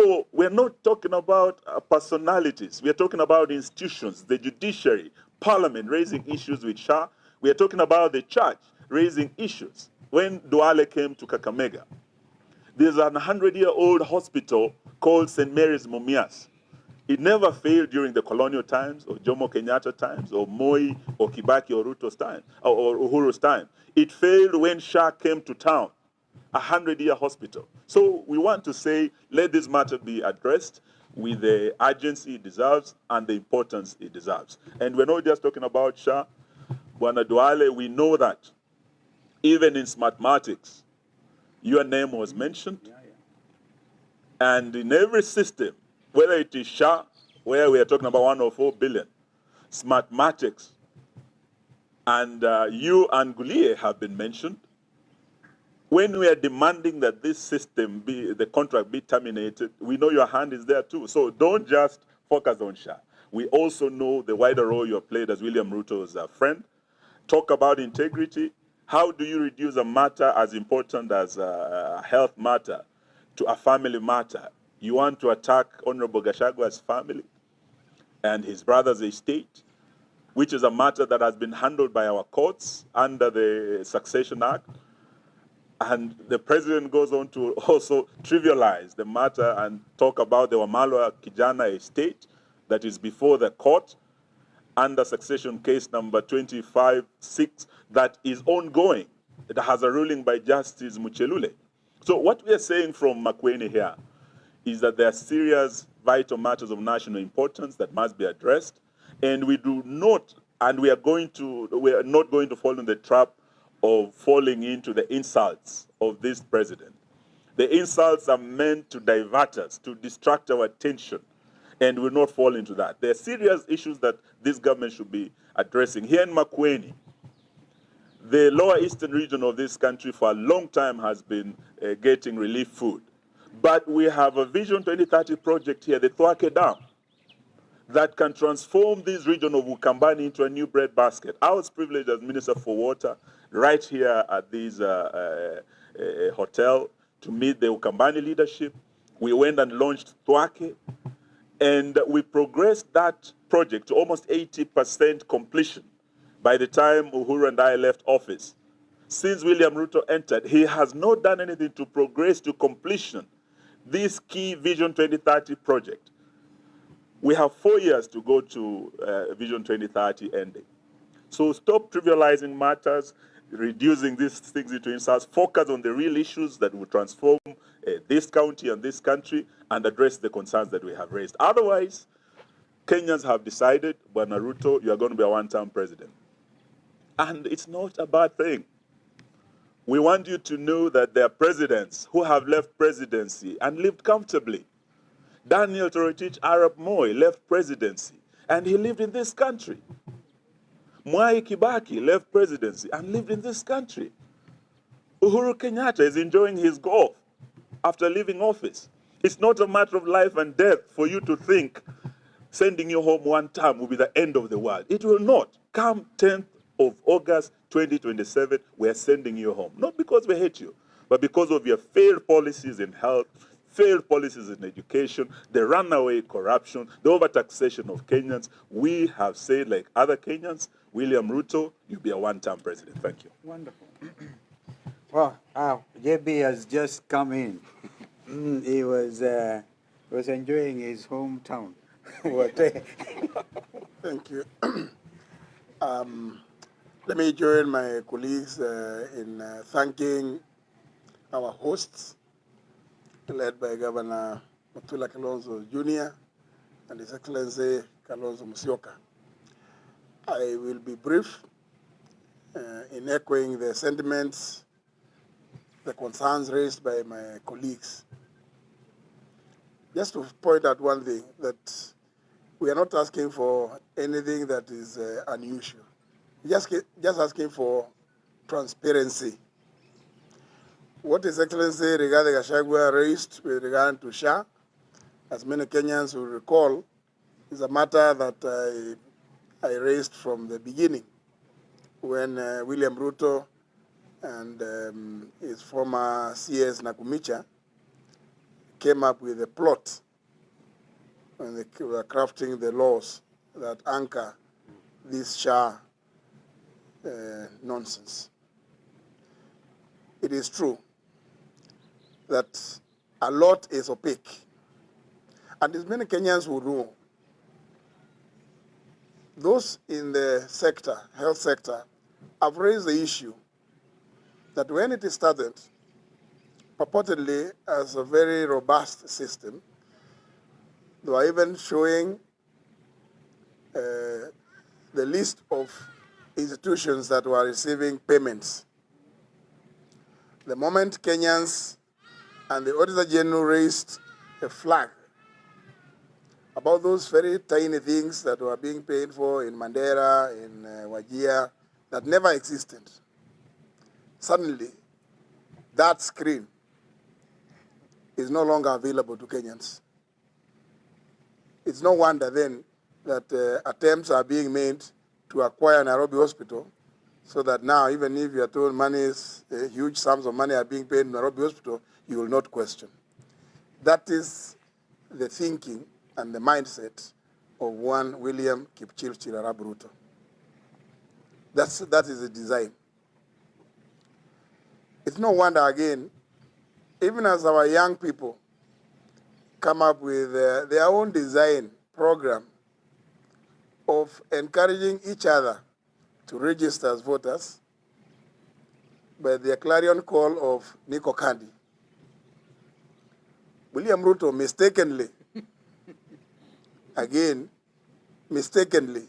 So we're not talking about personalities. We're talking about institutions, the judiciary, parliament raising issues with Shah. We're talking about the church raising issues. When Duale came to Kakamega, there's an 100-year-old hospital called St. Mary's Mumias. It never failed during the colonial times, or Jomo Kenyatta times, or Moi, or Kibaki, or Ruto's time, or Uhuru's time. It failed when Shah came to town, a 100-year hospital. So we want to say, let this matter be addressed with the urgency it deserves and the importance it deserves. And we're not just talking about Shah. Bwana Duale, we know that even in mathematics, your name was mentioned. And in every system, whether it is Shah, where we are talking about 104 billion, mathematics, and you and Gulie have been mentioned. When we are demanding that this system the contract be terminated, we know your hand is there too. So don't just focus on Shah. We also know the wider role you have played as William Ruto's friend. Talk about integrity. How do you reduce a matter as important as a health matter to a family matter? You want to attack Honorable Gachagwa's family and his brother's estate, which is a matter that has been handled by our courts under the Succession Act. And the president goes on to also trivialize the matter and talk about the Wamalwa Kijana estate that is before the court under succession case number 25-6 that is ongoing. It has a ruling by Justice Muchelule. So what we are saying from Makueni here is that there are serious, vital matters of national importance that must be addressed, and we are not going to fall in the trap of falling into the insults of this president. The insults are meant to divert us, to distract our attention, and will not fall into that. There are serious issues that this government should be addressing. Here in Makueni, the lower eastern region of this country for a long time has been getting relief food. But we have a Vision 2030 project here, the Thwake Dam, that can transform this region of Ukambani into a new bread basket. I was privileged as Minister for Water right here at this hotel to meet the Ukambani leadership. We went and launched Thwake, and we progressed that project to almost 80% completion by the time Uhuru and I left office. Since William Ruto entered, he has not done anything to progress to completion this key Vision 2030 project. We have 4 years to go to Vision 2030 ending. So stop trivializing matters, reducing these things into insults, focus on the real issues that will transform this county and this country and address the concerns that we have raised. Otherwise, Kenyans have decided, Bwana Ruto, you are going to be a one-term president. And it's not a bad thing. We want you to know that there are presidents who have left presidency and lived comfortably. Daniel Toroitich Arap Moi left presidency and he lived in this country. Mwai Kibaki left presidency and lived in this country. Uhuru Kenyatta is enjoying his golf after leaving office. It's not a matter of life and death for you to think sending you home one term will be the end of the world. It will not. Come 10th of August 2027, we are sending you home. Not because we hate you, but because of your failed policies in health, failed policies in education, the runaway corruption, the overtaxation of Kenyans. We have said, like other Kenyans, William Ruto, you'll be a one-term president. Thank you. Wonderful. Well, JB has just come in. He was enjoying his hometown. Thank you. Let me join my colleagues in thanking our hosts, led by Governor Mutula Kalonjo Jr. and His Excellency Kalonjo Musyoka. I will be brief in echoing the sentiments, the concerns raised by my colleagues. Just to point out one thing, that we are not asking for anything that is unusual. Just asking for transparency. What His Excellency Rigathi Gachagua raised with regard to Shah, as many Kenyans will recall, is a matter that I raised from the beginning when William Ruto and his former CS Nakumicha came up with a plot when they were crafting the laws that anchor this Shah nonsense. It is true that a lot is opaque. And as many Kenyans who know, those in the sector, health sector, have raised the issue that when it started, purportedly as a very robust system, they were even showing the list of institutions that were receiving payments. The moment Kenyans and the Auditor General raised a flag about those very tiny things that were being paid for in Mandera, in Wajir, that never existed, suddenly that screen is no longer available to Kenyans. It's no wonder then that attempts are being made to acquire Nairobi Hospital, so that now even if you are told huge sums of money are being paid in Nairobi Hospital, you will not question. That is the thinking and the mindset of one William Kipchirchir Arap Ruto. That is the design. It's no wonder again, even as our young people come up with their own design program of encouraging each other to register as voters by the clarion call of Nico Kandi. William Ruto mistakenly, again, mistakenly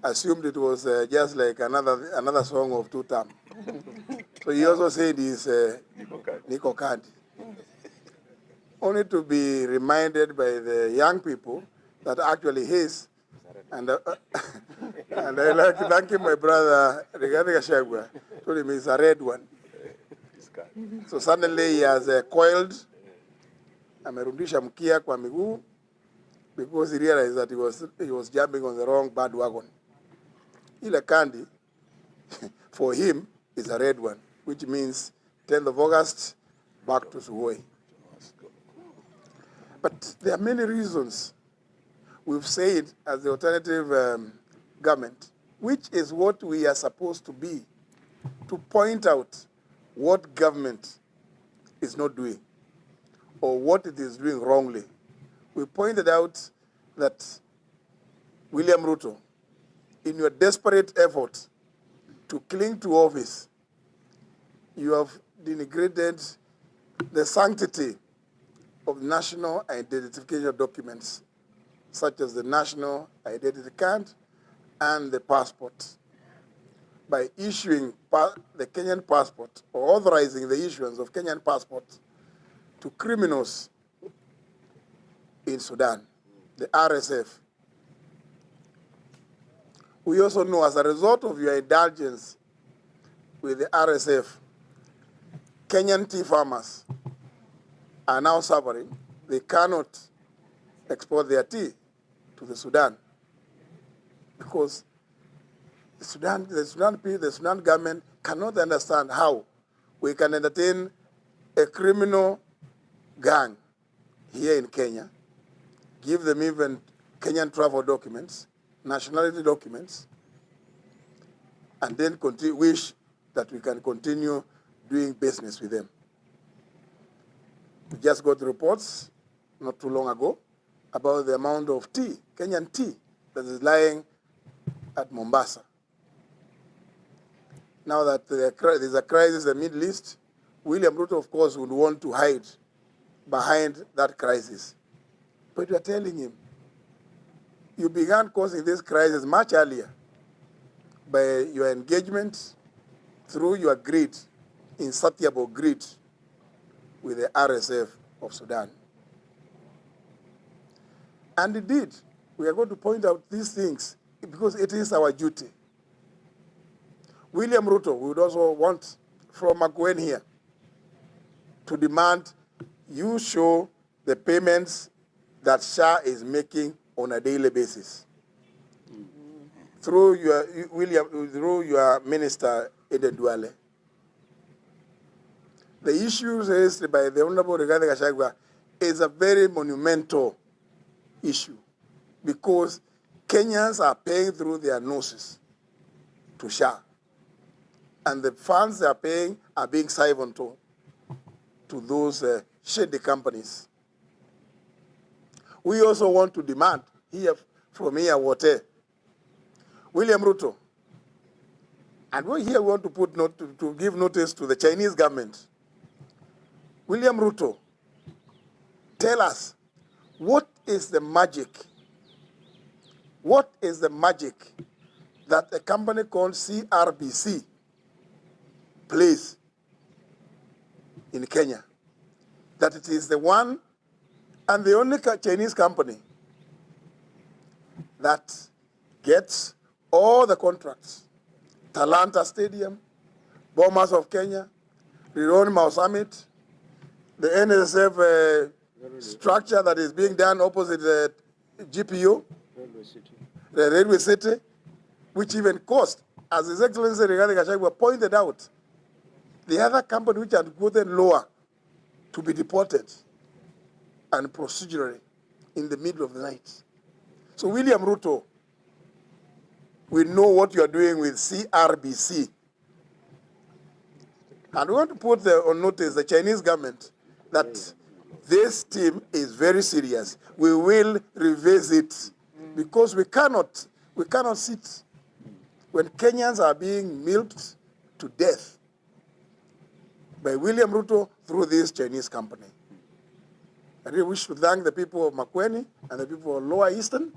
assumed it was just like another song of two term. So he also said he's Nico Kandi. Only to be reminded by the young people that actually his, and I like to thank my brother Rigathi Gachagua, told him he's a red one. So suddenly he has coiled, amerudisha mkia kwa miguu, because he realized that he was jumping on the wrong bandwagon. Ile Kandi, for him, is a red one, which means 10th of August, back to Sugoi. But there are many reasons. We've said as the alternative government, which is what we are supposed to be, to point out what government is not doing or what it is doing wrongly. We pointed out that William Ruto, in your desperate effort to cling to office, you have denigrated the sanctity of national identification documents, such as the national identity card and the passport, by issuing the Kenyan passport or authorizing the issuance of Kenyan passport to criminals in Sudan, the RSF. We also know, as a result of your indulgence with the RSF, Kenyan tea farmers are now suffering. They cannot export their tea to the Sudan because the Sudan government cannot understand how we can entertain a criminal gang here in Kenya, give them even Kenyan travel documents, nationality documents, and then wish that we can continue doing business with them. We just got reports not too long ago about the amount of tea, Kenyan tea, that is lying at Mombasa. Now that there's a crisis in the Middle East, William Ruto, of course, would want to hide behind that crisis. But we are telling him, you began causing this crisis much earlier by your engagement through your greed, insatiable greed, with the RSF of Sudan. And indeed, we are going to point out these things because it is our duty. William Ruto would also want from Gwen here to demand you show the payments that Shah is making on a daily basis through your minister, Eden Duale. The issues raised by the Honorable Rigathi Gachagua is a very monumental issue because Kenyans are paying through their noses to SHA. And the funds they are paying are being siphoned to those shady companies. We also want to demand here from here William Ruto, and we want to put to give notice to the Chinese government. William Ruto, tell us, what is the magic? What is the magic that a company called CRBC plays in Kenya? That it is the one and the only Chinese company that gets all the contracts. Talanta Stadium, Bomas of Kenya, Rironi Mau Summit, the NSF structure that is being done opposite the GPO, the Railway City, which even cost, as His Excellency Rigathi Gachagua pointed out, the other company which had gotten lower to be deported and procedurally in the middle of the night. So William Ruto, we know what you are doing with CRBC. And we want to put on notice the Chinese government that this team is very serious. We will revisit because we cannot sit when Kenyans are being milked to death by William Ruto through this Chinese company. I really wish to thank the people of Makueni and the people of Lower Eastern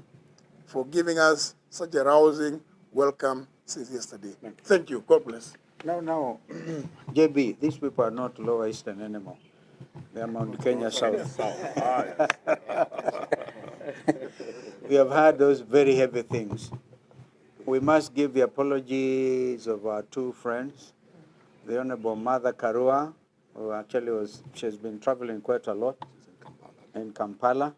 for giving us such a rousing welcome since yesterday. Thank you. God bless. No, JB, these people are not Lower Eastern anymore. They are Mount Kenya South. We have had those very heavy things. We must give the apologies of our two friends, the Honorable Mother Karua, who actually she's been traveling quite a lot in Kampala,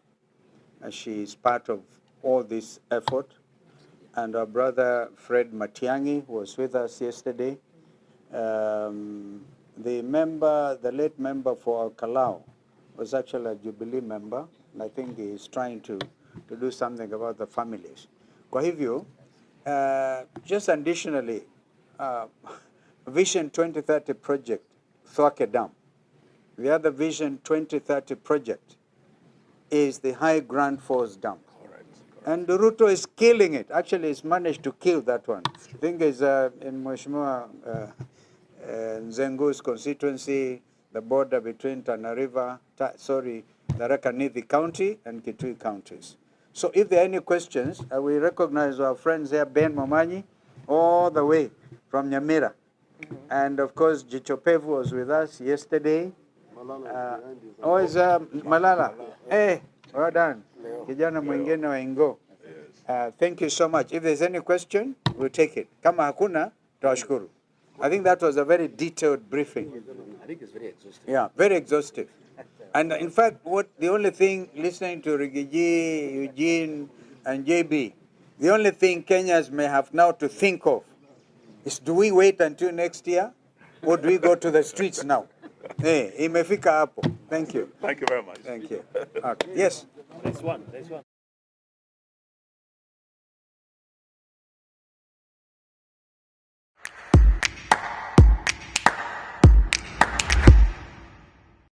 and she is part of all this effort, and our brother Fred Matiang'i, who was with us yesterday. The late member for Kalau was actually a Jubilee member, and I think he is trying to do something about the families. Kwa hivyo, just additionally, Vision 2030 project, Thwake Dam. The other Vision 2030 project is the High Grand Falls Dam. And Ruto is killing it. Actually, he's managed to kill that one. I think it's in Mheshimiwa Nzengu's constituency, the border between Tana River, Tharaka Nithi County and Kitui counties. So if there are any questions, we recognize our friends here, Ben Momanyi, all the way from Nyamira. And of course, Jichopevu was with us yesterday. Malala. Hey, well done. Kijana mwingine wa Ingo. Thank you so much. If there's any question, we'll take it. Kama hakuna, tawashukuru. I think that was a very detailed briefing. I think it's very exhaustive. Yeah, very exhaustive. And in fact, the only thing, listening to Rigiji, Eugene, and JB, the only thing Kenyans may have now to think of is, do we wait until next year, or do we go to the streets now? Hey, imefika hapo. Thank you. Thank you very much. Thank you. Okay. Yes. There's one.